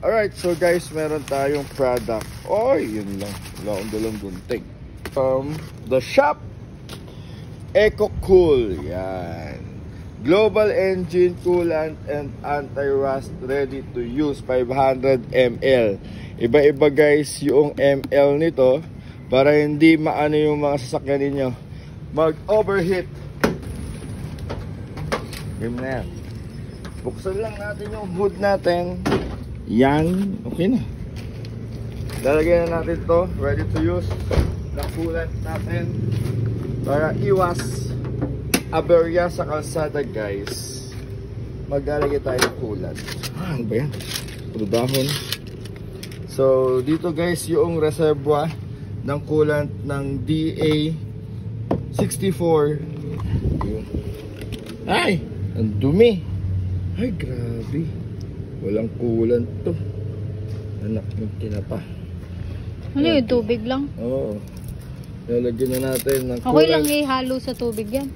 Alright, so guys, meron tayong product. Oy, yun lang. Wala akong dalang gunting. The Shop EcoCool. Yan. Global engine coolant and anti-rust, ready to use, 500 ml. Iba-iba guys yung ml nito para hindi maano yung mga sasakyan ninyo mag-overheat. Game na yan. Buksan lang natin yung hood natin. Yan, okay na. Lalagyan na natin to, ready to use na coolant natin para iwas aberya sa kalsada guys. Maglalagay tayo ng coolant. Ano ba yan? Puro dahon. So dito guys yung reservoir ng coolant ng DA64. Ay! Ang dumi! Ay grabe! Walang coolant to. Anak ng tinapa. Ano yung tubig lang? Oo. Lalagyan na natin ng coolant. Okay lang ihalo sa tubig yan.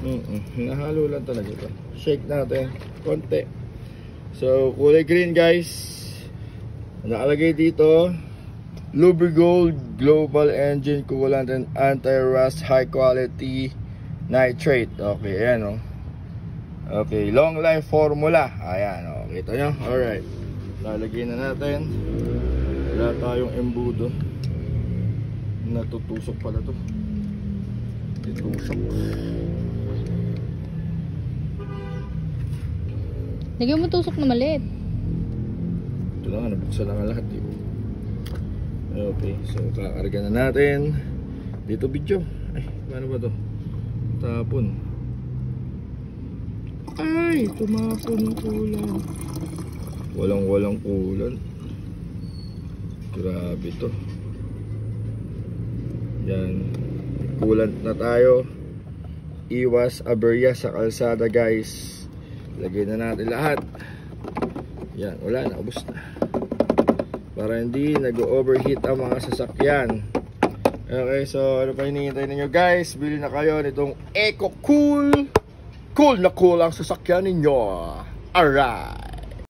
Nahalo lang talaga ito. Shake natin. Konti. So, kulay green guys. Nakalagay dito. Lubrigold Global Engine Coolant and Anti-Rust High Quality Nitrate. Okay, ayan o. Okay, long life formula. Ayan o. Kita nyo? Alright. Lalagyan na natin. Wala tayong embudo. Natutusok pala to. Tutusok. Lagyan mo tusok na maliit. Ito lang, nabuksan lang ang lahat. Okay, so kakarga na natin. Dito video. Ay, paano ba to? Tapon. Ay, tumapon yung kulang. Walang kulang. Grabe to. Yan. Coolant na tayo. Iwas aberya sa kalsada guys. Lagyan na natin lahat. Yan, wala na, ubos na. Para hindi nag-overheat ang mga sasakyan. Okay, so ano pa hinihintay ninyo guys? Bili na kayo nitong EcoCool. Cool na cool ang sasakyan ninyo. Alright.